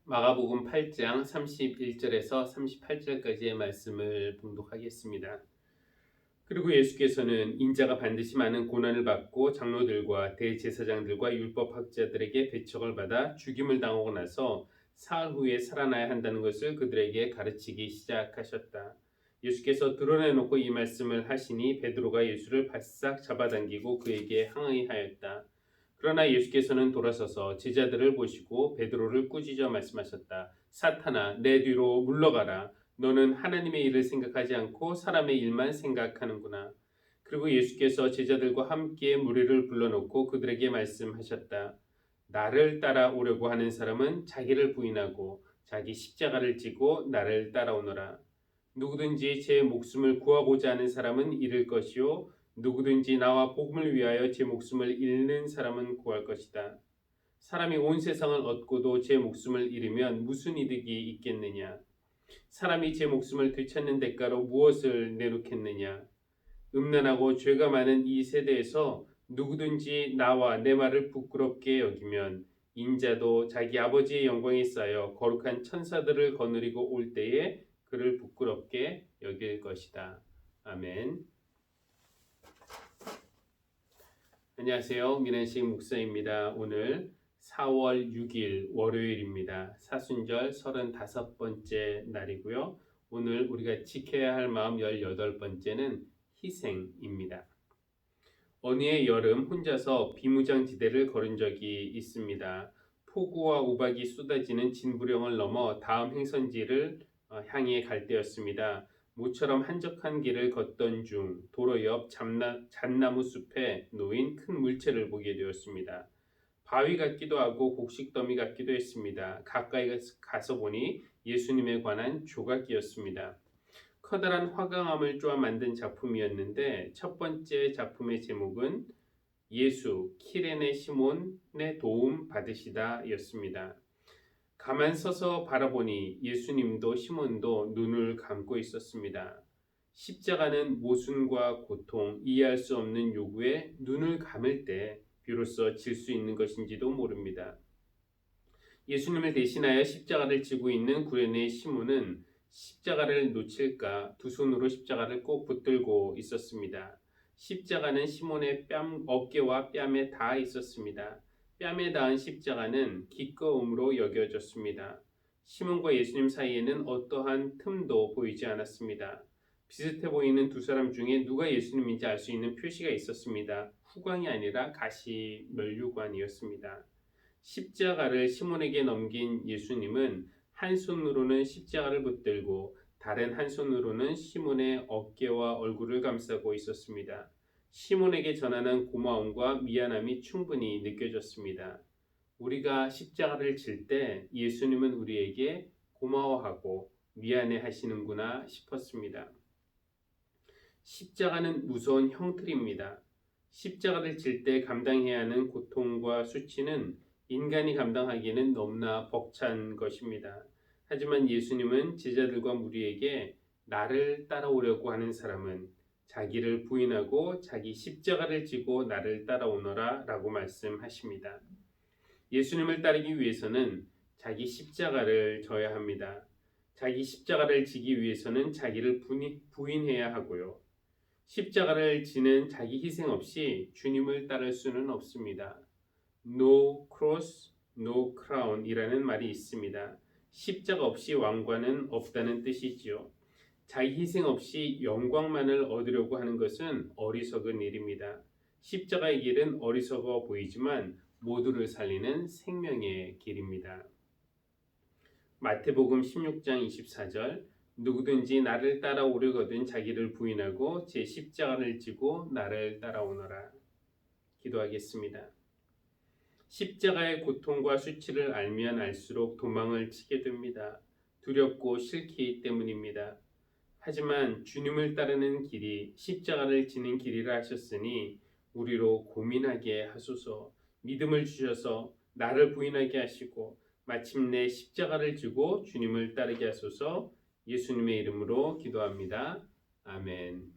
마가복음 8장 31절에서 38절까지의 말씀을 봉독하겠습니다. 그리고 예수께서는 인자가 반드시 많은 고난을 받고 장로들과 대제사장들과 율법학자들에게 배척을 받아 죽임을 당하고 나서 사흘 후에 살아나야 한다는 것을 그들에게 가르치기 시작하셨다. 예수께서 드러내놓고 이 말씀을 하시니 베드로가 예수를 바싹 잡아당기고 그에게 항의하였다. 그러나 예수께서는 돌아서서 제자들을 보시고 베드로를 꾸짖어 말씀하셨다. 사탄아, 내 뒤로 물러가라. 너는 하나님의 일을 생각하지 않고 사람의 일만 생각하는구나. 그리고 예수께서 제자들과 함께 무리를 불러놓고 그들에게 말씀하셨다. 나를 따라오려고 하는 사람은 자기를 부인하고 자기 십자가를 지고 나를 따라오너라. 누구든지 제 목숨을 구하고자 하는 사람은 잃을 것이요 누구든지 나와 복음을 위하여 제 목숨을 잃는 사람은 구할 것이다. 사람이 온 세상을 얻고도 제 목숨을 잃으면 무슨 이득이 있겠느냐? 사람이 제 목숨을 되찾는 대가로 무엇을 내놓겠느냐? 음란하고 죄가 많은 이 세대에서 누구든지 나와 내 말을 부끄럽게 여기면 인자도 자기 아버지의 영광에 쌓여 거룩한 천사들을 거느리고 올 때에 그를 부끄럽게 여길 것이다. 아멘. 안녕하세요. 민한식 목사입니다. 오늘 4월 6일 월요일입니다. 사순절 35번째 날이고요. 오늘 우리가 지켜야 할 마음 18번째는 희생입니다. 어느 해 여름 혼자서 비무장지대를 걸은 적이 있습니다. 폭우와 우박이 쏟아지는 진부령을 넘어 다음 행선지를 향해 갈 때였습니다. 모처럼 한적한 길을 걷던 중 도로 옆 잣나무 숲에 놓인 큰 물체를 보게 되었습니다. 바위 같기도 하고 곡식더미 같기도 했습니다. 가까이 가서 보니 예수님에 관한 조각이었습니다. 커다란 화강암을 쪼아 만든 작품이었는데 첫 번째 작품의 제목은 예수 키레네 시몬의 도움 받으시다 였습니다. 가만 서서 바라보니 예수님도 시몬도 눈을 감고 있었습니다. 십자가는 모순과 고통, 이해할 수 없는 요구에 눈을 감을 때 비로소 질 수 있는 것인지도 모릅니다. 예수님을 대신하여 십자가를 지고 있는 구레네 시몬은 십자가를 놓칠까 두 손으로 십자가를 꼭 붙들고 있었습니다. 십자가는 시몬의 어깨와 뺨에 닿아 있었습니다. 뺨에 닿은 십자가는 기꺼움으로 여겨졌습니다. 시몬과 예수님 사이에는 어떠한 틈도 보이지 않았습니다. 비슷해 보이는 두 사람 중에 누가 예수님인지 알 수 있는 표시가 있었습니다. 후광이 아니라 가시 면류관이었습니다. 십자가를 시몬에게 넘긴 예수님은 한 손으로는 십자가를 붙들고 다른 한 손으로는 시몬의 어깨와 얼굴을 감싸고 있었습니다. 시몬에게 전하는 고마움과 미안함이 충분히 느껴졌습니다. 우리가 십자가를 질 때 예수님은 우리에게 고마워하고 미안해 하시는구나 싶었습니다. 십자가는 무서운 형틀입니다. 십자가를 질 때 감당해야 하는 고통과 수치는 인간이 감당하기에는 너무나 벅찬 것입니다. 하지만 예수님은 제자들과 무리에게 나를 따라오려고 하는 사람은 자기를 부인하고 자기 십자가를 지고 나를 따라오너라 라고 말씀하십니다. 예수님을 따르기 위해서는 자기 십자가를 져야 합니다. 자기 십자가를 지기 위해서는 자기를 부인해야 하고요. 십자가를 지는 자기 희생 없이 주님을 따를 수는 없습니다. No cross, no crown 이라는 말이 있습니다. 십자가 없이 왕관은 없다는 뜻이지요. 자기 희생 없이 영광만을 얻으려고 하는 것은 어리석은 일입니다. 십자가의 길은 어리석어 보이지만 모두를 살리는 생명의 길입니다. 마태복음 16장 24절 누구든지 나를 따라오려거든 자기를 부인하고 제 십자가를 지고 나를 따라오너라. 기도하겠습니다. 십자가의 고통과 수치를 알면 알수록 도망을 치게 됩니다. 두렵고 싫기 때문입니다. 하지만 주님을 따르는 길이 십자가를 지는 길이라 하셨으니 우리로 고민하게 하소서. 믿음을 주셔서 나를 부인하게 하시고 마침내 십자가를 지고 주님을 따르게 하소서. 예수님의 이름으로 기도합니다. 아멘.